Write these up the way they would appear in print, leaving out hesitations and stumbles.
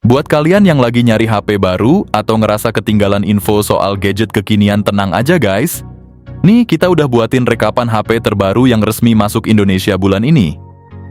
Buat kalian yang lagi nyari HP baru atau ngerasa ketinggalan info soal gadget kekinian, tenang aja guys. Nih, kita udah buatin rekapan HP terbaru yang resmi masuk Indonesia bulan ini.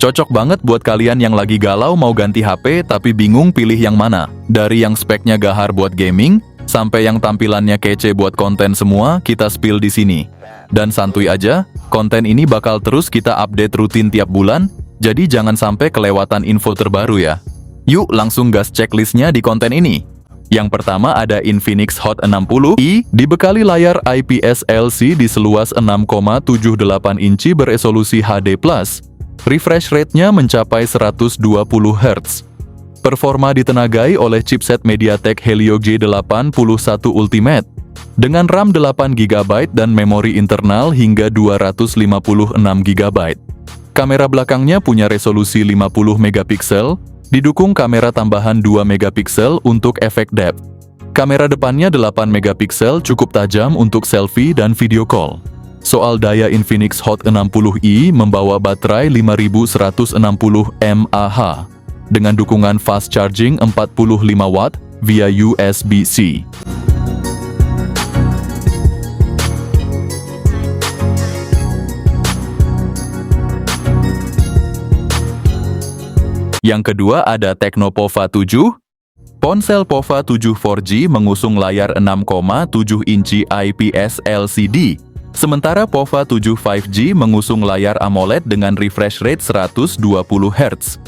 Cocok banget buat kalian yang lagi galau mau ganti HP tapi bingung pilih yang mana. Dari yang speknya gahar buat gaming, sampai yang tampilannya kece buat konten, semua kita spill di sini. Dan santuy aja, konten ini bakal terus kita update rutin tiap bulan, jadi jangan sampai kelewatan info terbaru ya. Yuk langsung gas checklistnya di konten ini. Yang pertama ada Infinix Hot 60i, dibekali layar IPS LCD di seluas 6,78 inci beresolusi HD+. Refresh rate-nya mencapai 120 Hz. Performa ditenagai oleh chipset MediaTek Helio G81 Ultimate, dengan RAM 8GB dan memori internal hingga 256GB. Kamera belakangnya punya resolusi 50 megapiksel, didukung kamera tambahan 2 megapiksel untuk efek depth. Kamera depannya 8 megapiksel cukup tajam untuk selfie dan video call. Soal daya, Infinix Hot 60i membawa baterai 5160 mAh dengan dukungan fast charging 45 watt via USB-C. Yang kedua ada Tecno Pova 7. Ponsel Pova 7 4G mengusung layar 6,7 inci IPS LCD, sementara Pova 7 5G mengusung layar AMOLED dengan refresh rate 120 Hz.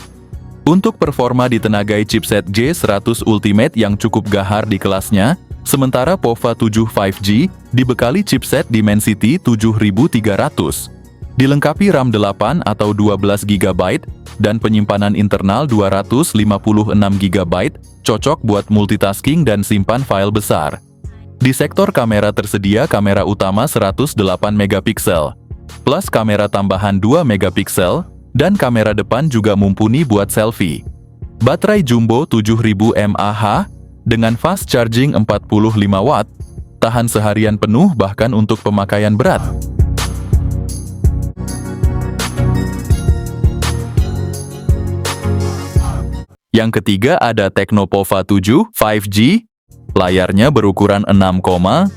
Untuk performa ditenagai chipset G100 Ultimate yang cukup gahar di kelasnya, sementara Pova 7 5G dibekali chipset Dimensity 7300. Dilengkapi RAM 8 atau 12GB dan penyimpanan internal 256GB, cocok buat multitasking dan simpan file besar. Di sektor kamera tersedia kamera utama 108 megapiksel, plus kamera tambahan 2 megapiksel, dan kamera depan juga mumpuni buat selfie. Baterai jumbo 7000 mAh dengan fast charging 45 watt, tahan seharian penuh bahkan untuk pemakaian berat. Yang ketiga ada Tecno Pova 7 5G. Layarnya berukuran 6,78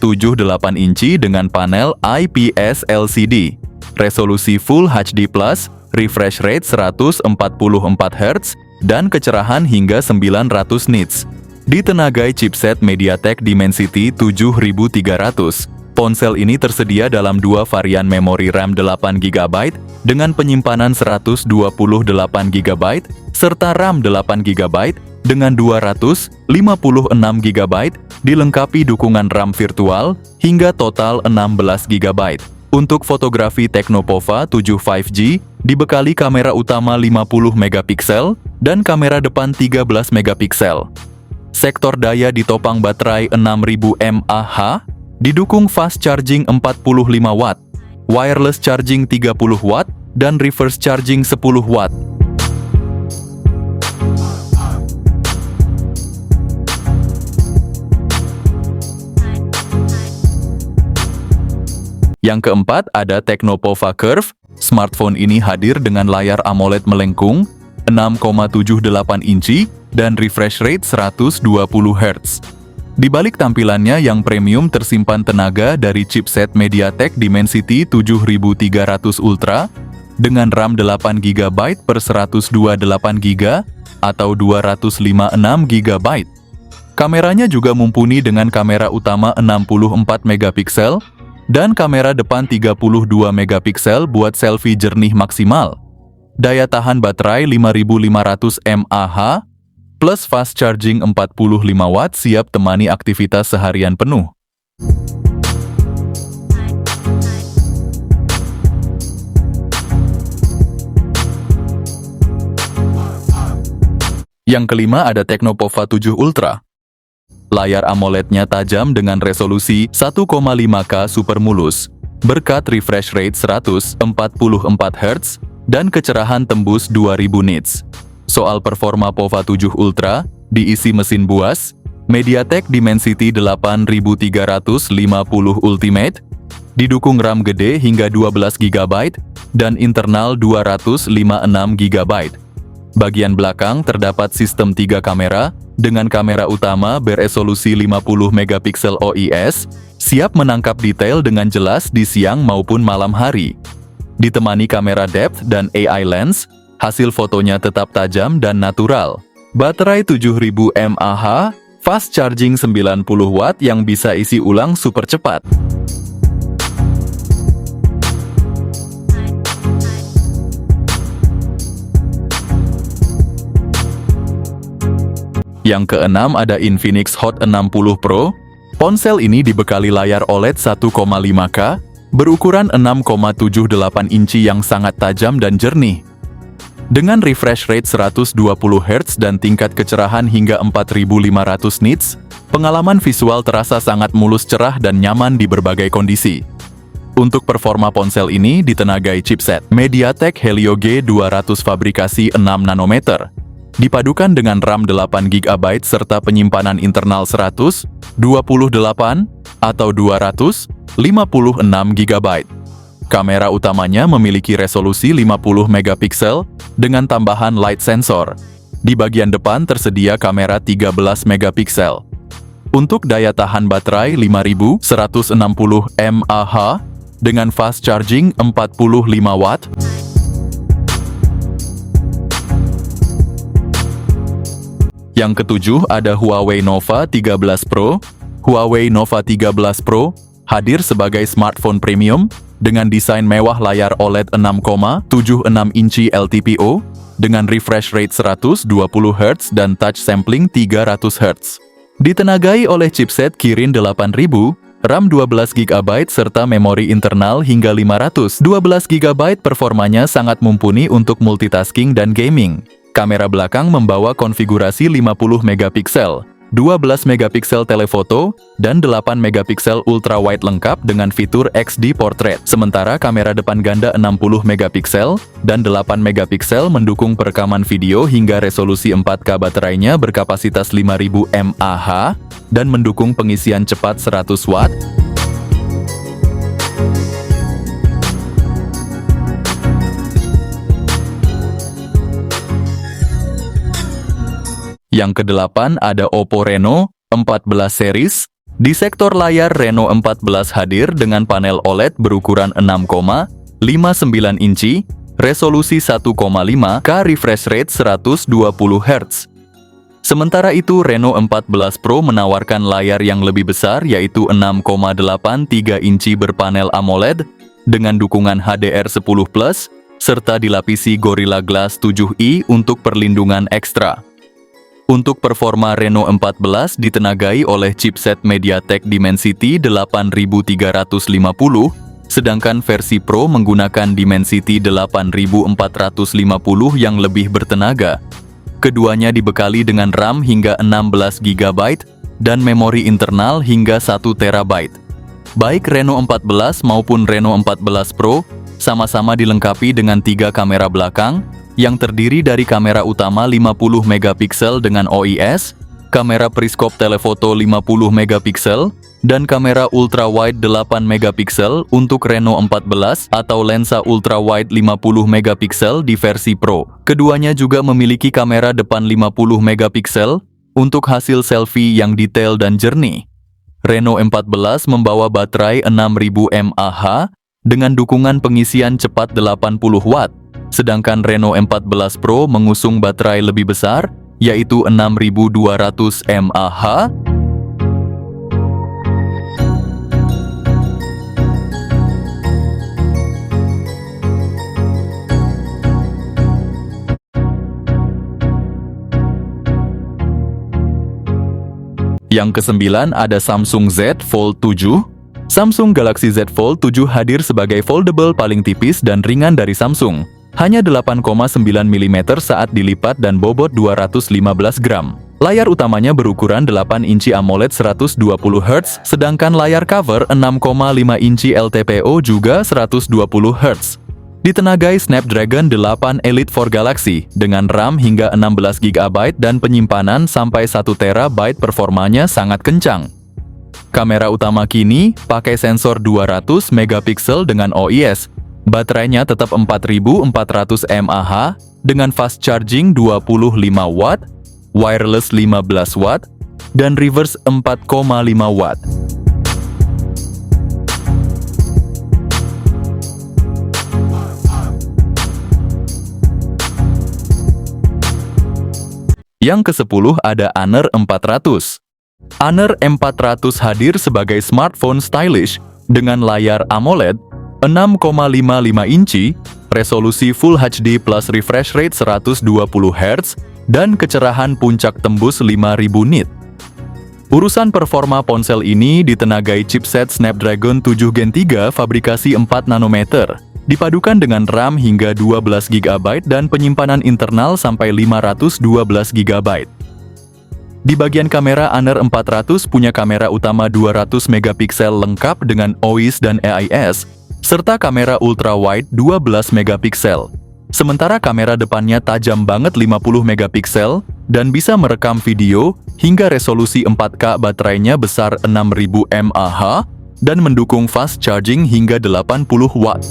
inci dengan panel IPS LCD. Resolusi Full HD+, refresh rate 144 Hz, dan kecerahan hingga 900 nits. Ditenagai chipset MediaTek Dimensity 7300. Ponsel ini tersedia dalam dua varian memori RAM 8GB dengan penyimpanan 128GB serta RAM 8GB dengan 256GB, dilengkapi dukungan RAM virtual hingga total 16GB. Untuk fotografi, Tecno Pova 7 5G dibekali kamera utama 50 megapiksel dan kamera depan 13 megapiksel. Sektor daya ditopang baterai 6000 mAh, didukung fast charging 45 watt, wireless charging 30 watt, dan reverse charging 10 watt. Yang keempat ada Tecno Pova Curve. Smartphone ini hadir dengan layar AMOLED melengkung 6,78 inci dan refresh rate 120 Hz. Di balik tampilannya yang premium tersimpan tenaga dari chipset MediaTek Dimensity 7300 Ultra dengan RAM 8GB per 128GB atau 256GB. Kameranya juga mumpuni dengan kamera utama 64 megapiksel dan kamera depan 32 megapiksel buat selfie jernih maksimal. Daya tahan baterai 5500 mAh plus fast charging 45 watt, siap temani aktivitas seharian penuh. Yang kelima ada Tecno Pova 7 Ultra. Layar AMOLED-nya tajam dengan resolusi 1,5K super mulus, berkat refresh rate 144 Hz dan kecerahan tembus 2000 nits. Soal performa Pova 7 Ultra, diisi mesin buas MediaTek Dimensity 8350 Ultimate, didukung RAM gede hingga 12GB dan internal 256GB. Bagian belakang terdapat sistem 3 kamera dengan kamera utama beresolusi 50 megapiksel OIS, siap menangkap detail dengan jelas di siang maupun malam hari. Ditemani kamera depth dan AI lens, hasil fotonya tetap tajam dan natural. Baterai 7000 mAh, fast charging 90 watt yang bisa isi ulang super cepat. Yang keenam ada Infinix Hot 60 Pro. Ponsel ini dibekali layar OLED 1,5K, berukuran 6,78 inci yang sangat tajam dan jernih. Dengan refresh rate 120 Hz dan tingkat kecerahan hingga 4500 nits, pengalaman visual terasa sangat mulus, cerah, dan nyaman di berbagai kondisi. Untuk performa ponsel ini ditenagai chipset MediaTek Helio G200 fabrikasi 6 nanometer. Dipadukan dengan RAM 8 GB serta penyimpanan internal 128 atau 256 GB. Kamera utamanya memiliki resolusi 50 megapiksel dengan tambahan light sensor. Di bagian depan tersedia kamera 13 megapiksel. Untuk daya tahan baterai 5160 mAh dengan fast charging 45 watt. Yang ketujuh ada Huawei Nova 13 Pro. Huawei Nova 13 Pro hadir sebagai smartphone premium dengan desain mewah, layar OLED 6,76 inci LTPO dengan refresh rate 120 Hz dan touch sampling 300 Hz. Ditenagai oleh chipset Kirin 8000, RAM 12 GB serta memori internal hingga 512 GB. Performanya sangat mumpuni untuk multitasking dan gaming. Kamera belakang membawa konfigurasi 50 megapiksel, 12 megapiksel telefoto, dan 8 megapiksel ultrawide lengkap dengan fitur XD Portrait. Sementara kamera depan ganda 60 megapiksel dan 8 megapiksel mendukung perekaman video hingga resolusi 4K. Baterainya berkapasitas 5000 mAh dan mendukung pengisian cepat 100 watt. Yang kedelapan ada Oppo Reno 14 series. Di sektor layar, Reno 14 hadir dengan panel OLED berukuran 6,59 inci, resolusi 1,5K, refresh rate 120 Hz. Sementara itu, Reno 14 Pro menawarkan layar yang lebih besar, yaitu 6,83 inci berpanel AMOLED dengan dukungan HDR10+, serta dilapisi Gorilla Glass 7i untuk perlindungan ekstra. Untuk performa, Reno 14 ditenagai oleh chipset MediaTek Dimensity 8350, sedangkan versi Pro menggunakan Dimensity 8450 yang lebih bertenaga. Keduanya dibekali dengan RAM hingga 16 GB dan memori internal hingga 1 TB. Baik Reno 14 maupun Reno 14 Pro sama-sama dilengkapi dengan 3 kamera belakang, yang terdiri dari kamera utama 50 megapiksel dengan OIS, kamera periskop telefoto 50 megapiksel, dan kamera ultrawide 8 megapiksel untuk Reno 14 atau lensa ultrawide 50 megapiksel di versi Pro. Keduanya juga memiliki kamera depan 50 megapiksel untuk hasil selfie yang detail dan jernih. Reno 14 membawa baterai 6000 mAh dengan dukungan pengisian cepat 80 watt. Sedangkan Reno 14 Pro mengusung baterai lebih besar, yaitu 6200 mAh. Yang kesembilan ada Samsung Z Fold 7. Samsung Galaxy Z Fold 7 hadir sebagai foldable paling tipis dan ringan dari Samsung. Hanya 8,9 mm saat dilipat dan bobot 215 gram. Layar utamanya berukuran 8 inci AMOLED 120 Hz, sedangkan layar cover 6,5 inci LTPO juga 120 Hz. Ditenagai Snapdragon 8 Elite for Galaxy dengan RAM hingga 16 GB dan penyimpanan sampai 1 TB. Performanya sangat kencang. Kamera utama kini pakai sensor 200 megapiksel dengan OIS. Baterainya tetap 4400 mAh dengan fast charging 25 watt. wireless 15 watt, dan reverse 4,5 watt. Yang ke-10 ada Honor 400. Honor 400 hadir sebagai smartphone stylish dengan layar AMOLED 6,55 inci, resolusi Full HD plus refresh rate 120 Hz, dan kecerahan puncak tembus 5000 nit. Urusan performa ponsel ini ditenagai chipset Snapdragon 7 Gen 3 fabrikasi 4 nanometer, dipadukan dengan RAM hingga 12 GB dan penyimpanan internal sampai 512 GB. Di bagian kamera, Honor 400 punya kamera utama 200 megapiksel lengkap dengan OIS dan AIS, serta kamera ultrawide 12 megapiksel. Sementara kamera depannya tajam banget 50 megapiksel dan bisa merekam video hingga resolusi 4K. Baterainya besar 6000 mAh dan mendukung fast charging hingga 80 watt.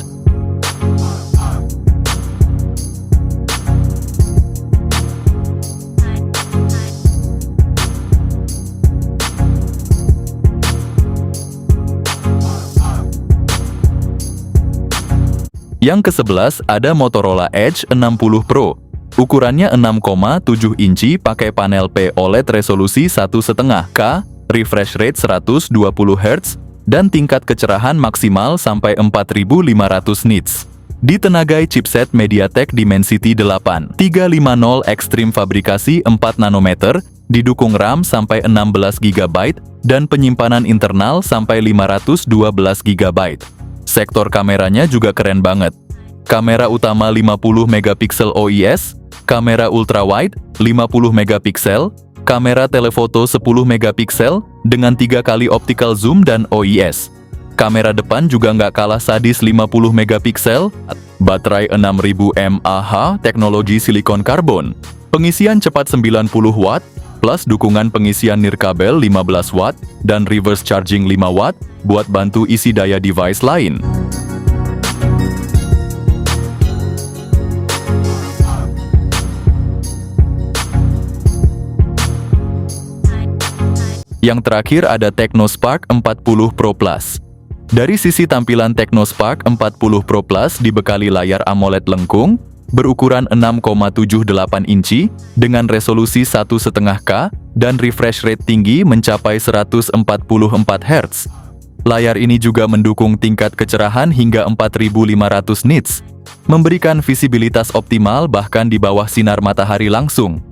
Yang ke-11 ada Motorola Edge 60 Pro. Ukurannya 6,7 inci, pakai panel OLED resolusi 1,5K, refresh rate 120 Hz, dan tingkat kecerahan maksimal sampai 4500 nits. Ditenagai chipset MediaTek Dimensity 8 350 Extreme fabrikasi 4 nanometer, didukung RAM sampai 16 GB, dan penyimpanan internal sampai 512 GB. Sektor kameranya juga keren banget. Kamera utama 50 megapiksel OIS, kamera ultrawide 50 megapiksel, kamera telefoto 10 megapiksel dengan 3 kali optical zoom dan OIS. Kamera depan juga nggak kalah sadis 50 megapiksel, baterai 6000 mAh, teknologi silikon karbon, pengisian cepat 90 watt, plus dukungan pengisian nirkabel 15 watt, dan reverse charging 5 watt, buat bantu isi daya device lain. Yang terakhir ada Technospark 40 Pro Plus. Dari sisi tampilan, Technospark 40 Pro Plus dibekali layar AMOLED lengkung, berukuran 6,78 inci, dengan resolusi 1,5K, dan refresh rate tinggi mencapai 144 Hz. Layar ini juga mendukung tingkat kecerahan hingga 4500 nits, memberikan visibilitas optimal bahkan di bawah sinar matahari langsung.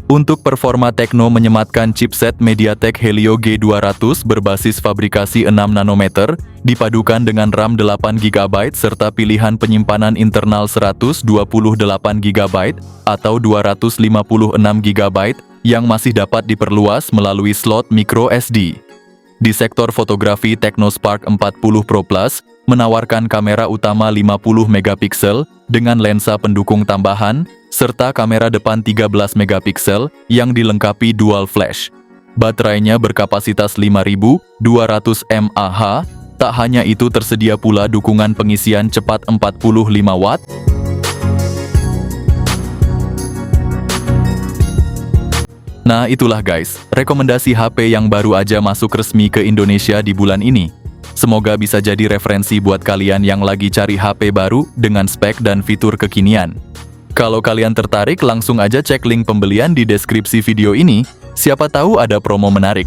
Untuk performa, Tecno menyematkan chipset MediaTek Helio G200 berbasis fabrikasi 6 nanometer, dipadukan dengan RAM 8 GB serta pilihan penyimpanan internal 128 GB atau 256 GB yang masih dapat diperluas melalui slot micro SD. Di sektor fotografi, Technospark 40 Pro Plus menawarkan kamera utama 50 megapiksel dengan lensa pendukung tambahan, serta kamera depan 13 megapiksel yang dilengkapi dual flash. Baterainya berkapasitas 5200 mAh, tak hanya itu tersedia pula dukungan pengisian cepat 45 watt. Nah itulah guys, rekomendasi HP yang baru aja masuk resmi ke Indonesia di bulan ini. Semoga bisa jadi referensi buat kalian yang lagi cari HP baru dengan spek dan fitur kekinian. Kalau kalian tertarik, langsung aja cek link pembelian di deskripsi video ini, siapa tahu ada promo menarik.